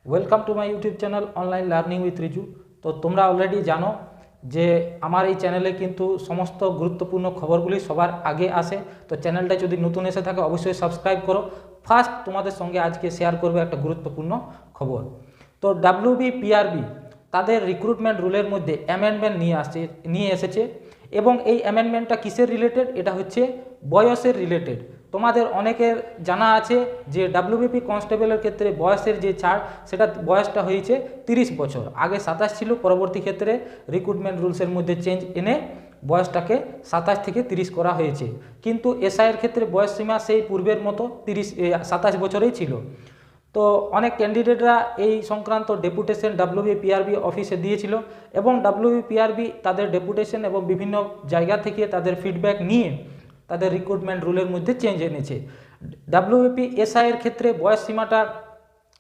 Welcome to my YouTube channel online learning with Riju. তো তোমরা already জানো যে আমার এই চ্যানেলে কিন্তু সমস্ত গুরুত্বপূর্ণ খবরগুলি সবার আগে আসে। তো চ্যানেলটা যদি নতুন এসে থাকে অবশ্যই সাবস্ক্রাইব করো। ফার্স্ট তোমাদের সঙ্গে আজকে শেয়ার করবে একটা গুরুত্বপূর্ণ খবর। তো ডাব্লিউবিপিআরবি তাদের রিক্রুটমেন্ট রুলের মধ্যে অ্যামেন্ডমেন্ট নিয়ে এসেছে এবং এই অ্যামেন্ডমেন্টটা কিসের রিলেটেড? এটা হচ্ছে বয়সের রিলেটেড। তোমাদের অনেকের জানা আছে যে ডাব্লিউবিপি কনস্টেবলের ক্ষেত্রে বয়সের যে ছাড় সেটা বয়সটা হয়েছে 30 বছর, আগে 27 ছিল। পরবর্তী ক্ষেত্রে রিক্রুটমেন্ট রুলসের মধ্যে চেঞ্জ এনে বয়সটাকে 27 থেকে 30 করা হয়েছে। কিন্তু এসআইয়ের ক্ষেত্রে বয়স সীমা সেই পূর্বের মতো 27 বছরেই ছিল। তো অনেক ক্যান্ডিডেটরা এই সংক্রান্ত ডেপুটেশন ডাব্লিউবিপিআরবি অফিসে দিয়েছিল এবং ডাব্লিউবিপিআরবি তাদের ডেপুটেশন এবং বিভিন্ন জায়গা থেকে তাদের ফিডব্যাক নিয়ে তাদের রিক্রুটমেন্ট রুলের মধ্যে চেঞ্জ এনেছে। ডাব্লিউবিপি এসআইয়ের ক্ষেত্রে বয়স সীমাটা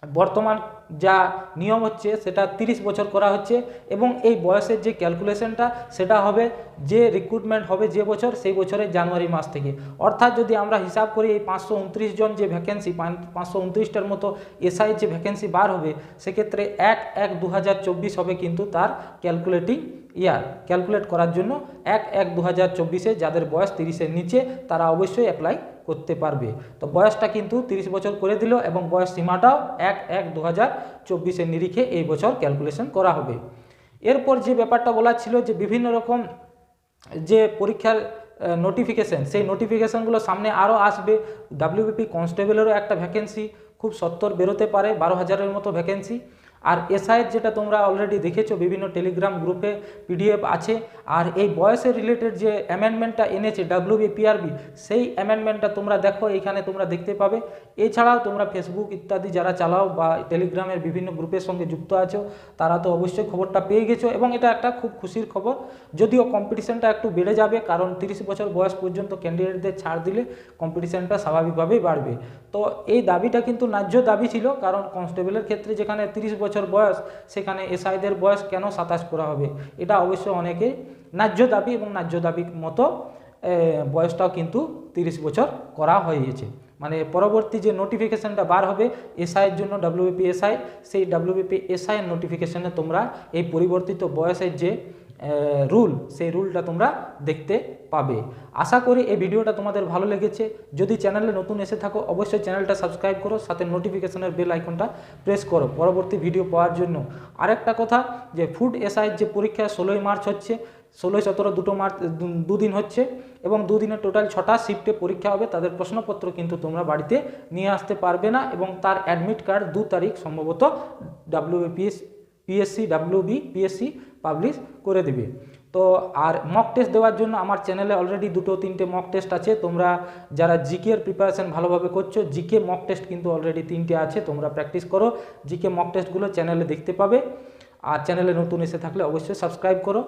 বর্তমান যা নিয়ম হচ্ছে সেটা 30 বছর করা হচ্ছে এবং এই বয়সের যে ক্যালকুলেশনটা সেটা হবে যে রিক্রুটমেন্ট হবে যে বছর সেই বছরের জানুয়ারি মাস থেকে। অর্থাৎ যদি আমরা হিসাব করি এই 529 জন যে ভ্যাকেন্সি 529টার মতো এসআই যে ভ্যাকেন্সি বার হবে সেক্ষেত্রে 1/1/2024 হবে কিন্তু তার ক্যালকুলেটিং ইয়ার। ক্যালকুলেট করার জন্য 1/1/2024 যাদের বয়স 30-এর নিচে তারা অবশ্যই অ্যাপ্লাই করতে পারবে। তো বয়সটা কিন্তু 30 বছর করে দিল এবং বয়স সীমাটাও 1/1/2024 নিরিখে এই বছর ক্যালকুলেশন করা হবে। এরপর যে ব্যাপারটা বলা ছিল যে বিভিন্ন রকম যে পরীক্ষার নোটিফিকেশান, সেই নোটিফিকেশানগুলো সামনে আরও আসবে। ডাব্লিউবিপি কনস্টেবলেরও একটা ভ্যাকেন্সি খুব সত্বর বেরোতে পারে, 12,000-এর মতো ভ্যাকেন্সি। আর এসআইয়ের যেটা তোমরা অলরেডি দেখেছো বিভিন্ন টেলিগ্রাম গ্রুপে পিডিএফ আছে। আর এই বয়সের রিলেটেড যে অ্যামেন্ডমেন্টটা এনেছে ডাব্লিউবিপিআরবি সেই অ্যামেন্ডমেন্টটা তোমরা দেখো, এইখানে তোমরা দেখতে পাবে। এছাড়াও তোমরা ফেসবুক ইত্যাদি যারা চালাও বা টেলিগ্রামের বিভিন্ন গ্রুপের সঙ্গে যুক্ত আছো তারা তো অবশ্যই খবরটা পেয়ে গেছো এবং এটা একটা খুব খুশির খবর। যদিও কম্পিটিশনটা একটু বেড়ে যাবে কারণ 30 বছর বয়স পর্যন্ত ক্যান্ডিডেটদের ছাড় দিলে কম্পিটিশনটা স্বাভাবিকভাবেই বাড়বে। তো এই দাবিটা কিন্তু ন্যায্য দাবি ছিল, কারণ কনস্টেবলের ক্ষেত্রে যেখানে 30 বছর বয়স সেখানে এসআইদের বয়স কেন 27 করা হবে? এটা অবশ্যই অনেকে ন্যায্য দাবি এবং ন্যায্য দাবি মতো বয়সটাও কিন্তু 30 বছর করা হয়েছে। মানে পরবর্তী যে নোটিফিকেশানটা বার হবে এসআইয়ের জন্য ডাব্লিউবিপি এসআই, সেই ডাব্লিউবিপি এসআইয়ের নোটিফিকেশানে তোমরা এই পরিবর্তিত বয়সের যে রুল সেই রুলটা তোমরা দেখতে পাবে। আশা করি এই ভিডিওটা তোমাদের ভালো লেগেছে। যদি চ্যানেলে নতুন এসে থাকো অবশ্যই চ্যানেলটা সাবস্ক্রাইব করো, সাথে নোটিফিকেশনের বেল আইকনটা প্রেস করো পরবর্তী ভিডিও পাওয়ার জন্য। আরেকটা কথা যে ফুড এসআইয়ের যে পরীক্ষা 16ই মার্চ হচ্ছে, 16-17 দুটো মার্চ দুদিন হচ্ছে এবং দুদিনে টোটাল 6টা শিফটে পরীক্ষা হবে। তাদের প্রশ্নপত্র কিন্তু তোমরা বাড়িতে নিয়ে আসতে পারবে না এবং তার অ্যাডমিট কার্ড 2 তারিখ সম্ভবত ডাব্লিউবিপিএসসি পাবলিশ করে দেবে। তো আর মক টেস্ট দেওয়ার জন্য আমার চ্যানেলে অলরেডি 2-3টে মক টেস্ট আছে। তোমরা যারা জিকের প্রিপারেশন ভালোভাবে করছো জিকে মক টেস্ট কিন্তু অলরেডি 3টে আছে, তোমরা প্র্যাকটিস করো। জিকে মক টেস্টগুলো চ্যানেলে দেখতে পাবে। আর চ্যানেলে নতুন এসে থাকলে অবশ্যই সাবস্ক্রাইব করো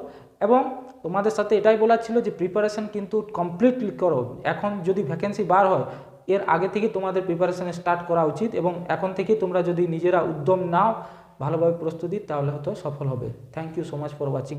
এবং তোমাদের সাথে এটাই বলার ছিল যে প্রিপারেশন কিন্তু কমপ্লিটলি করো। এখন যদি ভ্যাকেন্সি বার হয় এর আগে থেকে তোমাদের প্রিপারেশন স্টার্ট করা উচিত এবং এখন থেকে তোমরা যদি নিজেরা উদ্যম নাও ভালোভাবে প্রস্তুতি তাহলে হয়তো সফল হবে। Thank you so much for watching.